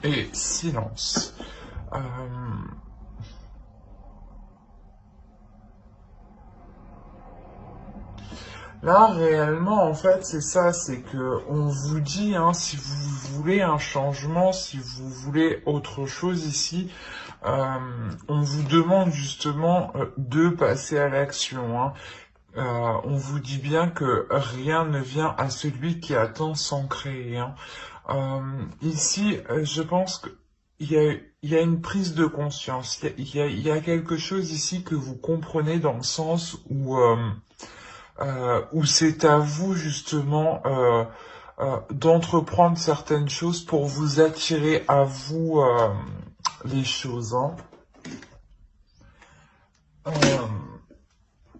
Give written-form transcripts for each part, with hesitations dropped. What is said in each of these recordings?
et silence. Là, réellement, en fait, c'est ça, c'est que on vous dit, hein, si vous voulez un changement, si vous voulez autre chose ici, on vous demande justement de passer à l'action, hein. On vous dit bien que rien ne vient à celui qui attend sans créer, hein. Ici, je pense que il y a une prise de conscience. Il y a quelque chose ici que vous comprenez dans le sens où c'est à vous justement d'entreprendre certaines choses pour vous attirer à vous les choses, hein. Euh,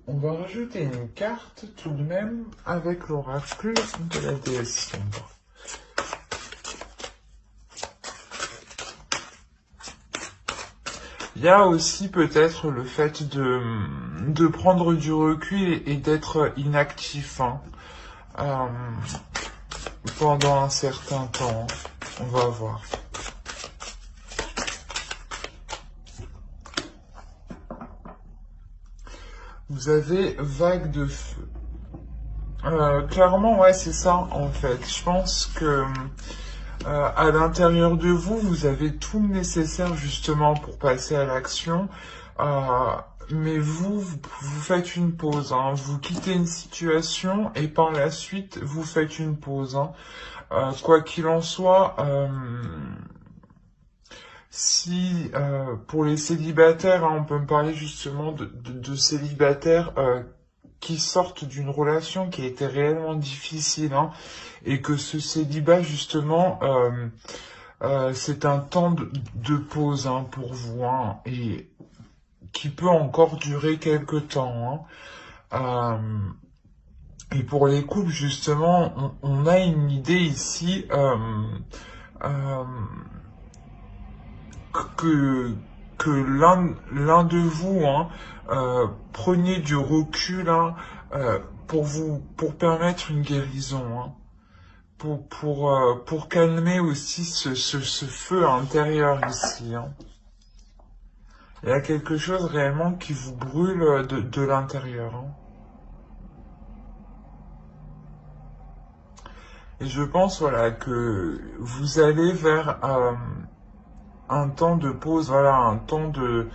on va rajouter une carte tout de même avec l'oracle de la déesse sombre. Il y a aussi peut-être le fait de prendre du recul et d'être inactif, hein, euh, pendant un certain temps. On va voir. Vous avez vague de feu. Clairement, ouais, c'est ça en fait. Je pense que à l'intérieur de vous, vous avez tout le nécessaire justement pour passer à l'action. Euh, mais vous faites une pause, hein. Vous quittez une situation et par la suite, vous faites une pause, hein. Quoi qu'il en soit, si pour les célibataires, hein, on peut me parler justement de célibataires qui sortent d'une relation qui a été réellement difficile, hein, et que ce célibat justement c'est un temps de pause, hein, pour vous, hein, et qui peut encore durer quelque temps, hein. Et pour les couples justement on a une idée ici euh, que que l'un de vous, hein, prenez du recul, hein, pour permettre une guérison, hein, pour calmer aussi ce feu intérieur ici, hein. Il y a quelque chose réellement qui vous brûle de l'intérieur, hein. Et je pense, voilà, que vous allez vers un temps de pause, voilà, un temps de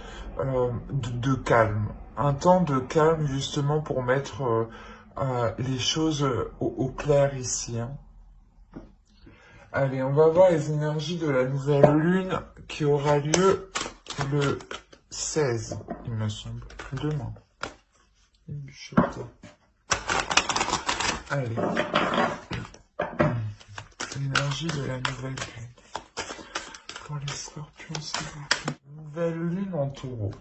calme. Un temps de calme justement pour mettre les choses au clair ici, hein. Allez, on va voir les énergies de la nouvelle lune qui aura lieu le 16, il me semble. Demain. Allez. L'énergie de la nouvelle lune. Pour les scorpions, s'il vous plaît. Nouvelle lune en taureau.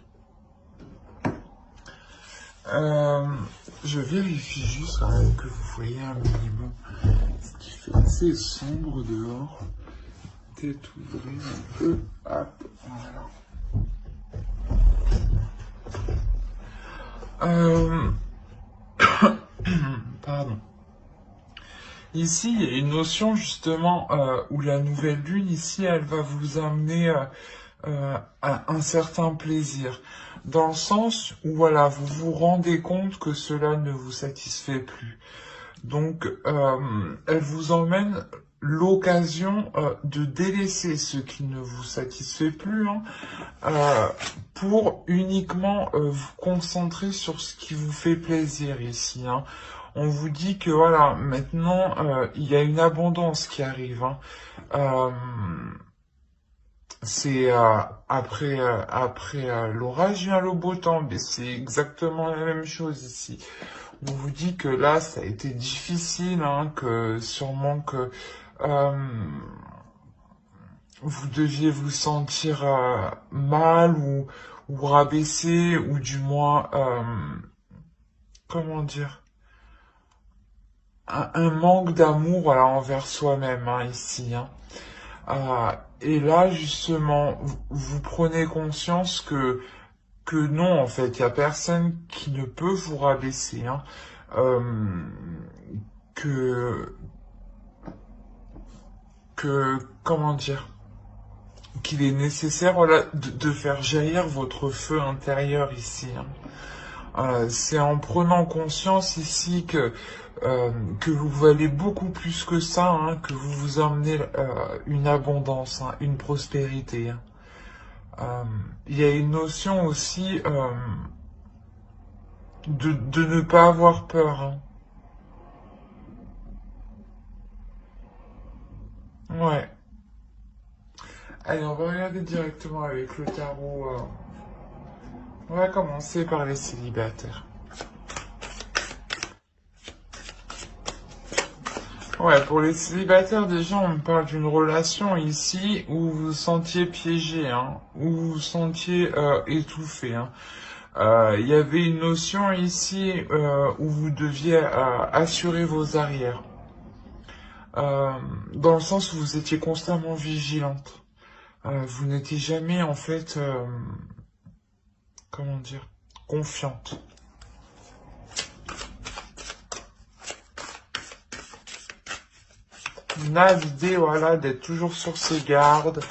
Je vérifie juste quand même que vous voyez un minimum ce qui fait assez sombre dehors. Tête ouvrée un peu. Hop, voilà. Pardon. Ici, il y a une notion justement où la nouvelle lune, ici, elle va vous amener à un certain plaisir. Dans le sens où, voilà, vous vous rendez compte que cela ne vous satisfait plus. Donc, elle vous emmène l'occasion de délaisser ce qui ne vous satisfait plus, hein, pour uniquement vous concentrer sur ce qui vous fait plaisir ici, hein. On vous dit que voilà, maintenant il y a une abondance qui arrive, hein. Euh, c'est après l'orage vient le beau temps, mais c'est exactement la même chose ici. On vous dit que là ça a été difficile, hein, que sûrement que vous deviez vous sentir mal ou rabaissé ou du moins comment dire, un manque d'amour, voilà, envers soi-même, hein, ici, hein. Et là justement vous prenez conscience que non, en fait il y a personne qui ne peut vous rabaisser, hein. Euh, que comment dire, qu'il est nécessaire, voilà, de faire jaillir votre feu intérieur ici, hein. C'est en prenant conscience ici que vous valez beaucoup plus que ça, hein, que vous vous emmenez une abondance, hein, une prospérité, hein. Il y a une notion aussi de ne pas avoir peur, hein. Ouais. Allez, on va regarder directement avec le tarot. On va commencer par les célibataires. Ouais, pour les célibataires, déjà, on me parle d'une relation ici où vous vous sentiez piégé, hein, où vous vous sentiez étouffé, hein. Il y avait une notion ici où vous deviez assurer vos arrières, dans le sens où vous étiez constamment vigilante. Vous n'étiez jamais, en fait, comment dire, confiante. On a l'idée, voilà, d'être toujours sur ses gardes,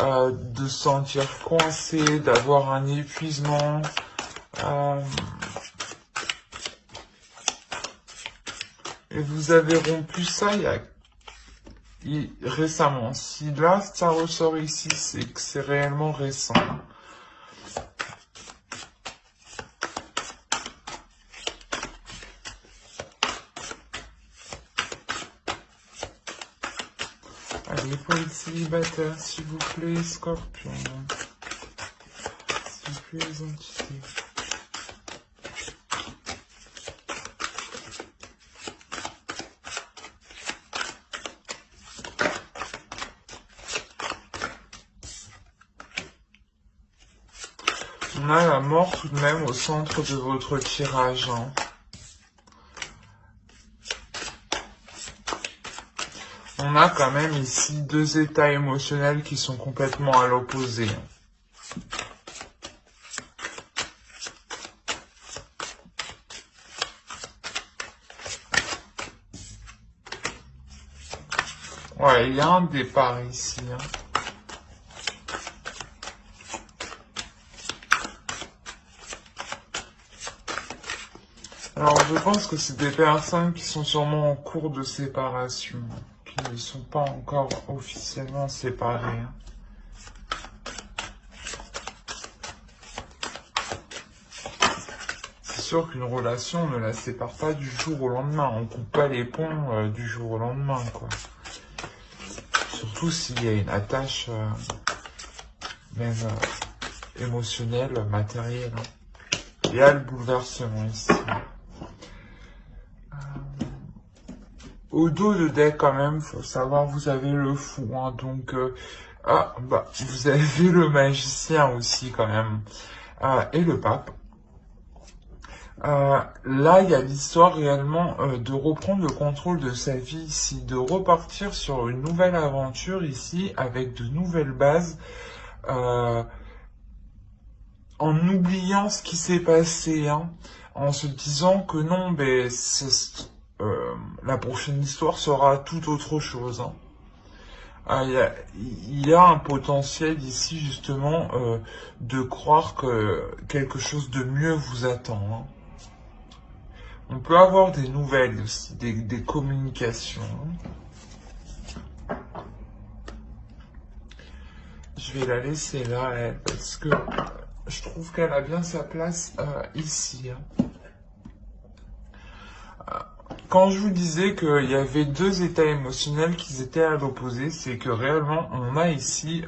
de se sentir coincé, d'avoir un épuisement. Et vous avez rompu ça récemment. Si là, ça ressort ici, c'est que c'est réellement récent. Allez, pour les célibataires, s'il vous plaît, Scorpion. S'il vous plaît, les entités. On a la mort tout de même au centre de votre tirage, hein. On a quand même ici deux états émotionnels qui sont complètement à l'opposé. Ouais, il y a un départ ici, hein. Alors, je pense que c'est des personnes qui sont sûrement en cours de séparation, qui ne sont pas encore officiellement séparées, hein. C'est sûr qu'une relation, on ne la sépare pas du jour au lendemain. On coupe pas les ponts du jour au lendemain, quoi. Surtout s'il y a une attache même émotionnelle, matérielle, hein. Il y a le bouleversement ici. Au dos de deck quand même, faut savoir, vous avez le fou, hein, donc vous avez le magicien aussi quand même, et le pape. Là, il y a l'histoire réellement de reprendre le contrôle de sa vie ici, de repartir sur une nouvelle aventure ici, avec de nouvelles bases, en oubliant ce qui s'est passé, hein, en se disant que non, ben, la prochaine histoire sera tout autre chose, hein. Il y a un potentiel ici justement de croire que quelque chose de mieux vous attend, hein. On peut avoir des nouvelles aussi, des communications, hein. Je vais la laisser là, elle, parce que je trouve qu'elle a bien sa place ici, hein. Quand je vous disais qu'il y avait deux états émotionnels qui étaient à l'opposé, c'est que réellement on a ici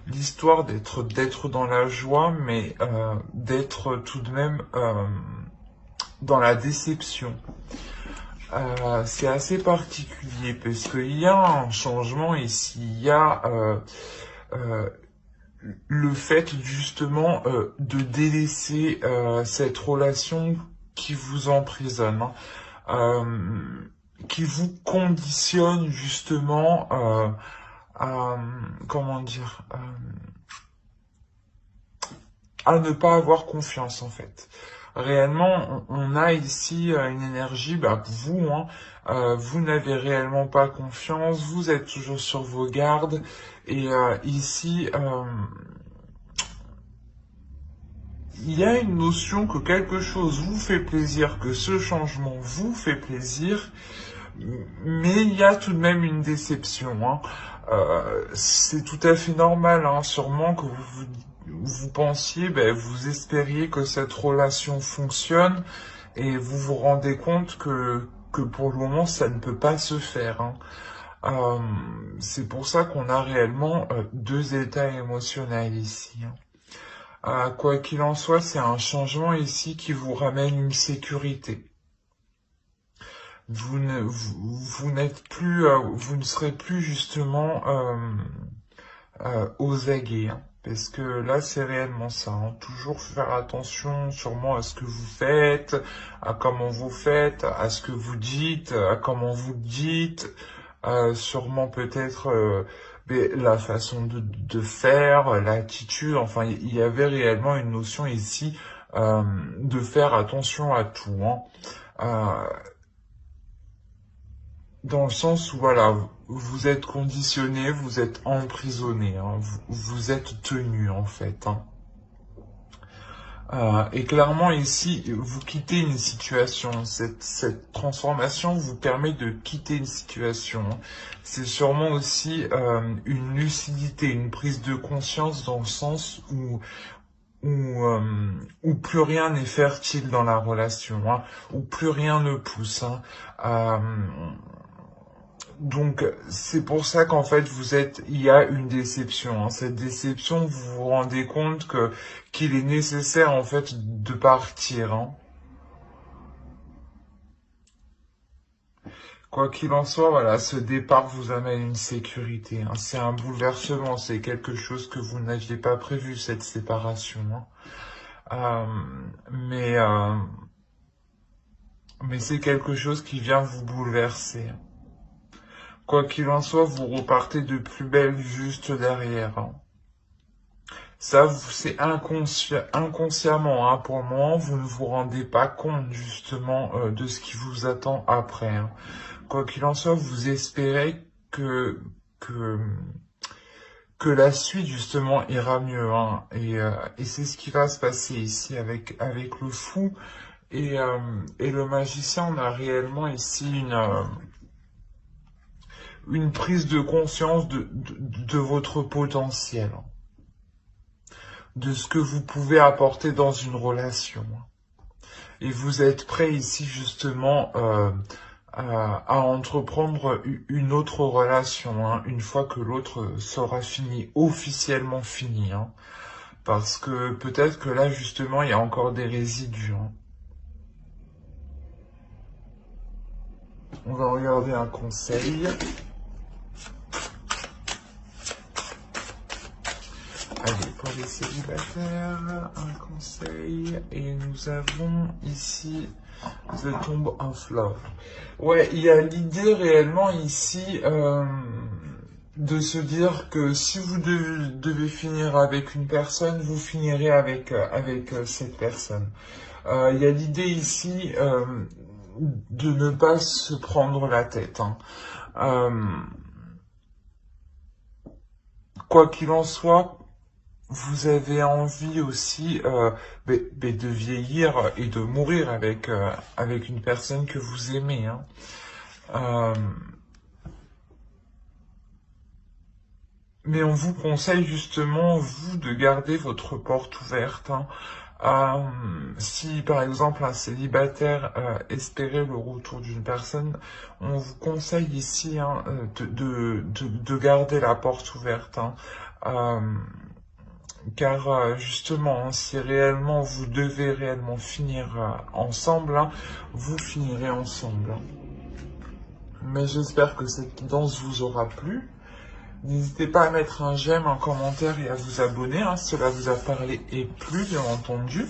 l'histoire d'être dans la joie, mais d'être tout de même dans la déception. C'est assez particulier parce qu'il y a un changement ici. Il y a le fait justement de délaisser cette relation qui vous emprisonne, hein, qui vous conditionne justement comment dire, à ne pas avoir confiance en fait. Réellement, on a ici une énergie, vous, hein, vous n'avez réellement pas confiance, vous êtes toujours sur vos gardes, Et ici, il y a une notion que quelque chose vous fait plaisir, que ce changement vous fait plaisir, mais il y a tout de même une déception, hein. C'est tout à fait normal, hein, sûrement que vous pensiez, ben, vous espériez que cette relation fonctionne, et vous vous rendez compte que pour le moment, ça ne peut pas se faire, hein. Euh, c'est pour ça qu'on a réellement deux états émotionnels ici, hein. Quoi qu'il en soit, c'est un changement ici qui vous ramène une sécurité. Vous n'êtes plus, vous ne serez plus justement aux aguets, hein, parce que là c'est réellement ça, hein. Toujours faire attention sûrement à ce que vous faites, à comment vous faites, à ce que vous dites, à comment vous le dites, sûrement peut-être mais la façon de faire, l'attitude, enfin il y avait réellement une notion ici de faire attention à tout, hein. Euh, Dans le sens où, voilà, vous êtes conditionné, vous êtes emprisonné, hein, vous êtes tenu, en fait, hein. Et clairement, ici, vous quittez une situation. Cette transformation vous permet de quitter une situation. C'est sûrement aussi une lucidité, une prise de conscience dans le sens où plus rien n'est fertile dans la relation, hein, où plus rien ne pousse, hein. Euh, Donc, c'est pour ça qu'en fait, il y a une déception, hein. Cette déception, vous vous rendez compte qu'il est nécessaire, en fait, de partir, hein. Quoi qu'il en soit, voilà, ce départ vous amène une sécurité, hein. C'est un bouleversement, c'est quelque chose que vous n'aviez pas prévu, cette séparation, hein. Euh, mais, euh, mais c'est quelque chose qui vient vous bouleverser, hein. Quoi qu'il en soit, vous repartez de plus belle juste derrière, hein. Ça, c'est inconsciemment, hein, pour le moment, vous ne vous rendez pas compte justement de ce qui vous attend après, hein. Quoi qu'il en soit, vous espérez que, que la suite justement ira mieux, hein. Et c'est ce qui va se passer ici avec le fou et le magicien. On a réellement ici une prise de conscience de votre potentiel, hein, de ce que vous pouvez apporter dans une relation. Et vous êtes prêt ici justement à entreprendre une autre relation, hein, une fois que l'autre sera fini, officiellement fini, hein. Parce que peut-être que là justement il y a encore des résidus, hein. On va regarder un conseil. Allez, pour les célibataires, un conseil. Et nous avons ici The Tomb of Love. Ouais, il y a l'idée réellement ici de se dire que si vous devez finir avec une personne, vous finirez avec cette personne. Il y a l'idée ici de ne pas se prendre la tête, hein. Euh, Quoi qu'il en soit, vous avez envie aussi de vieillir et de mourir avec une personne que vous aimez, hein. Euh, mais on vous conseille justement, vous, de garder votre porte ouverte, hein. Si par exemple un célibataire espérait le retour d'une personne, on vous conseille ici, hein, de garder la porte ouverte, hein. Euh, Car justement, hein, si réellement vous devez réellement finir ensemble, hein, vous finirez ensemble, hein. Mais j'espère que cette guidance vous aura plu. N'hésitez pas à mettre un j'aime, un commentaire et à vous abonner, hein, si cela vous a parlé et plu, bien entendu.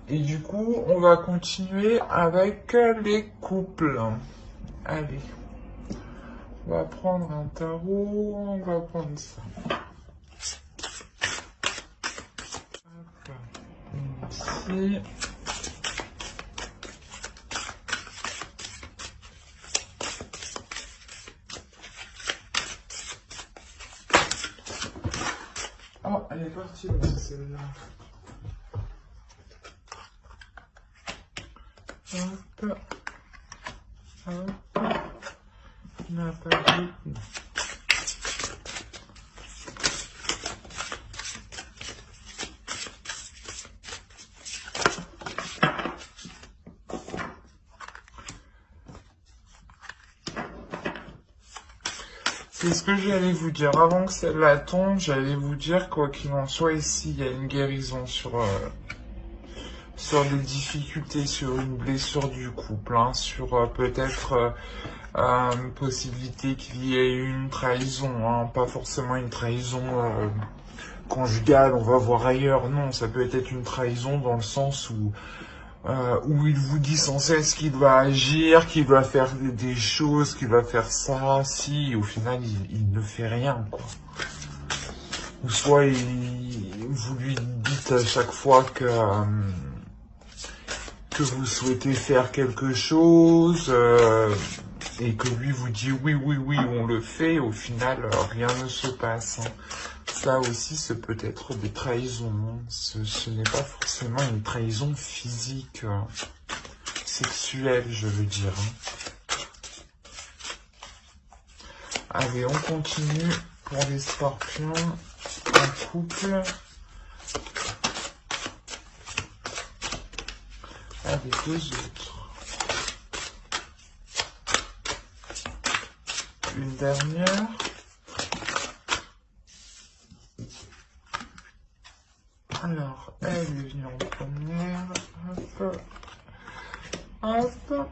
Et du coup, on va continuer avec les couples. Allez, on va prendre un tarot, on va prendre ça. Ici. Oh, elle est partie loin, celle-là. Hop. Hop. On n'a pas vu. C'est ce que j'allais vous dire. Avant que celle-là tombe, j'allais vous dire, quoi qu'il en soit, ici, il y a une guérison sur des difficultés, sur une blessure du couple, hein, sur peut-être une possibilité qu'il y ait une trahison, hein, pas forcément une trahison conjugale, on va voir ailleurs. Non, ça peut être une trahison dans le sens où il vous dit sans cesse qu'il va agir, qu'il va faire des choses, qu'il va faire ça, si, au final, il ne fait rien, quoi. Ou soit vous lui dites à chaque fois que vous souhaitez faire quelque chose, et que lui vous dit oui, oui, oui, on le fait, au final, rien ne se passe, hein. Ça aussi, ce peut être des trahisons, hein. Ce n'est pas forcément une trahison physique, sexuelle, je veux dire, hein. Allez, on continue pour les scorpions en couple. Avec deux autres. Une dernière. Alors, elle est venue en première. Hop. Hop.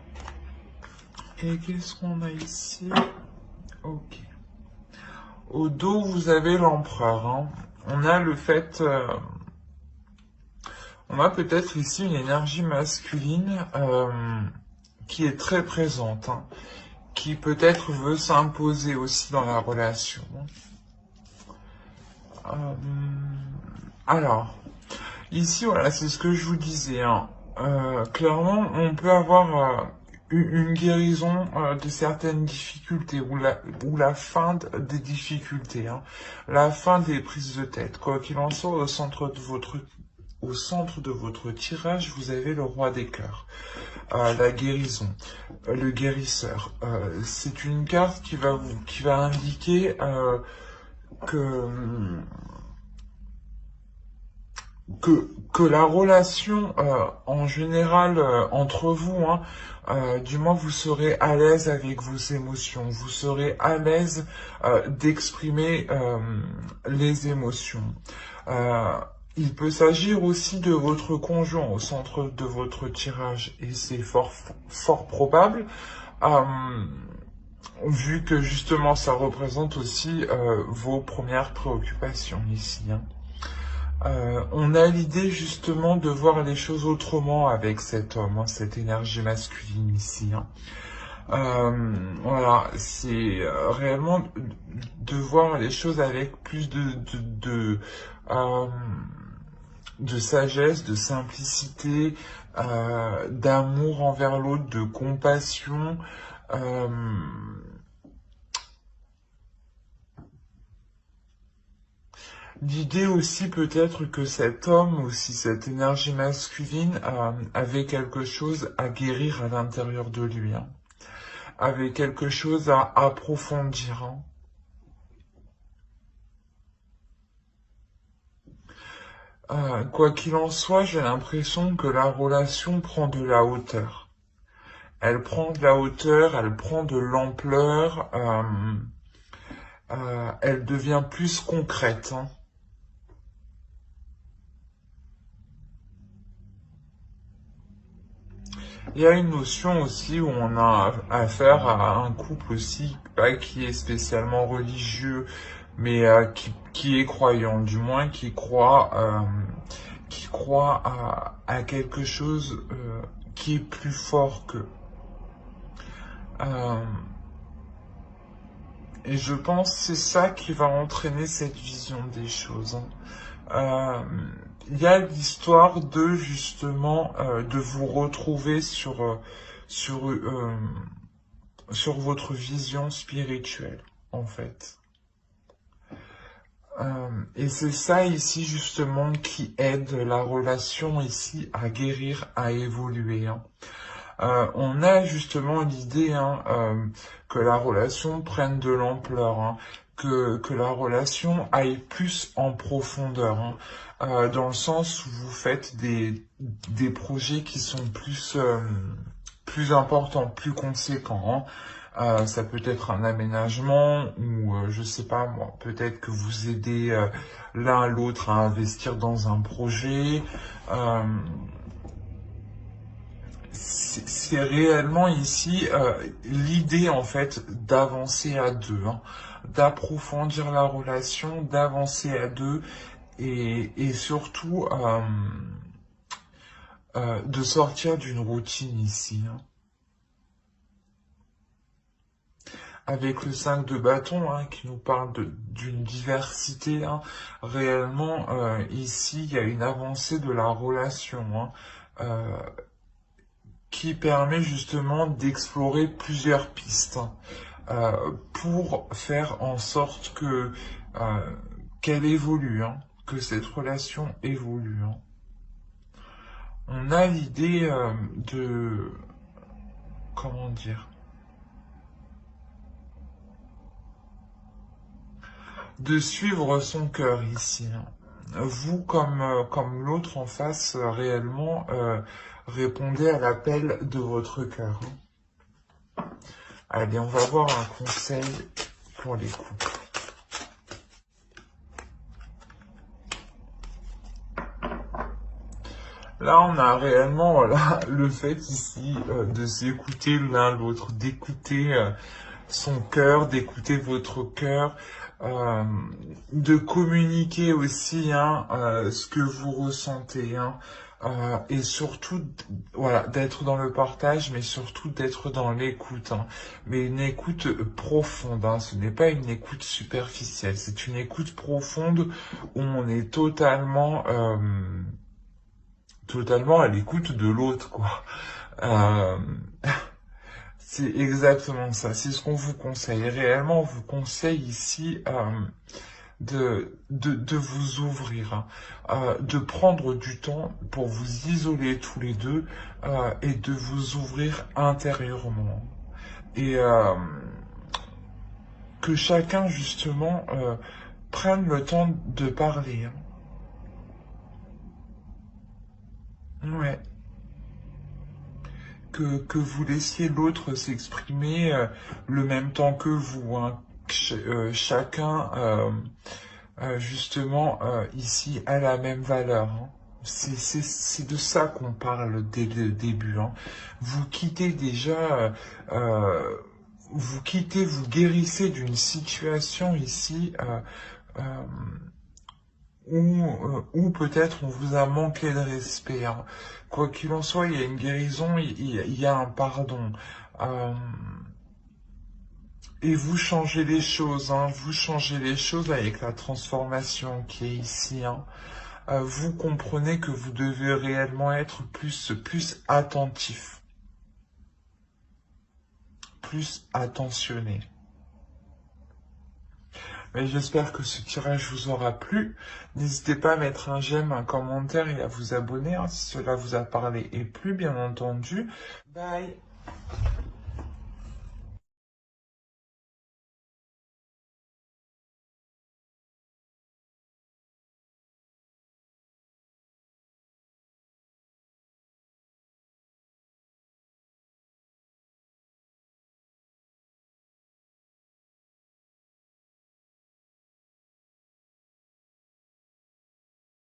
Et qu'est-ce qu'on a ici? Ok. Au dos, vous avez l'empereur, hein. On a le fait... on a peut-être ici une énergie masculine qui est très présente, hein, qui peut-être veut s'imposer aussi dans la relation. Alors, ici, voilà, c'est ce que je vous disais, hein. Clairement, on peut avoir une guérison de certaines difficultés, ou la fin des difficultés, hein, la fin des prises de tête. Quoi qu'il en soit, au centre de votre tirage, vous avez le roi des cœurs, la guérison, le guérisseur. C'est une carte qui va indiquer que la relation en général entre vous, hein, du moins vous serez à l'aise avec vos émotions, vous serez à l'aise d'exprimer les émotions. Il peut s'agir aussi de votre conjoint au centre de votre tirage, et c'est fort probable, vu que justement ça représente aussi vos premières préoccupations ici, hein. On a l'idée justement de voir les choses autrement avec cet homme, hein, cette énergie masculine ici, hein. Voilà, c'est réellement de voir les choses avec plus de sagesse, de simplicité, d'amour envers l'autre, de compassion. L'idée aussi peut-être que cet homme, aussi cette énergie masculine, avait quelque chose à guérir à l'intérieur de lui, hein, avait quelque chose à approfondir, hein. Quoi qu'il en soit, j'ai l'impression que la relation prend de la hauteur. Elle prend de la hauteur, elle prend de l'ampleur, elle devient plus concrète, hein. Il y a une notion aussi où on a affaire à un couple aussi, pas qui est spécialement religieux, mais qui est croyant, du moins qui croit à quelque chose qui est plus fort qu'eux. Et je pense que c'est ça qui va entraîner cette vision des choses, hein. Il y a l'histoire de justement de vous retrouver sur votre vision spirituelle, en fait. Et c'est ça ici justement qui aide la relation ici à guérir, à évoluer, hein. On a justement l'idée que la relation prenne de l'ampleur, hein, que la relation aille plus en profondeur, hein, dans le sens où vous faites des projets qui sont plus importants, plus conséquents, hein. Ça peut être un aménagement ou je sais pas moi, peut-être que vous aidez l'un l'autre à investir dans un projet. Euh, c'est réellement ici l'idée en fait d'avancer à deux, hein, d'approfondir la relation, d'avancer à deux et surtout de sortir d'une routine ici, hein. Avec le 5 de bâton qui nous parle d'une diversité, hein, réellement ici il y a une avancée de la relation, hein, qui permet justement d'explorer plusieurs pistes, hein, pour faire en sorte que qu'elle évolue, hein, que cette relation évolue, hein. On a l'idée comment dire, de suivre son cœur ici, hein. Vous comme l'autre en face, réellement, répondez à l'appel de votre cœur, hein. Allez, on va voir un conseil pour les couples. Là, on a réellement voilà, le fait ici de s'écouter l'un l'autre, d'écouter son cœur, d'écouter votre cœur, de communiquer aussi ce que vous ressentez, hein, et surtout voilà, d'être dans le partage, mais surtout d'être dans l'écoute, hein, mais une écoute profonde, hein, ce n'est pas une écoute superficielle, c'est une écoute profonde où on est totalement à l'écoute de l'autre, quoi. Euh, c'est exactement ça. C'est ce qu'on vous conseille. Réellement, on vous conseille ici de vous ouvrir, hein, de prendre du temps pour vous isoler tous les deux et de vous ouvrir intérieurement. Et que chacun, justement, prenne le temps de parler, hein. Ouais. Que vous laissiez l'autre s'exprimer le même temps que vous, hein. Chacun, justement, ici, a la même valeur, hein. C'est de ça qu'on parle dès le début, hein. Vous quittez déjà, vous guérissez d'une situation ici où peut-être on vous a manqué de respect, hein. Quoi qu'il en soit, il y a une guérison, il y a un pardon. Euh, et vous changez les choses, hein, vous changez les choses avec la transformation qui est ici, hein. Vous comprenez que vous devez réellement être plus attentif, plus attentionné. Mais j'espère que ce tirage vous aura plu. N'hésitez pas à mettre un j'aime, un commentaire et à vous abonner, hein, si cela vous a parlé et plu, bien entendu. Bye!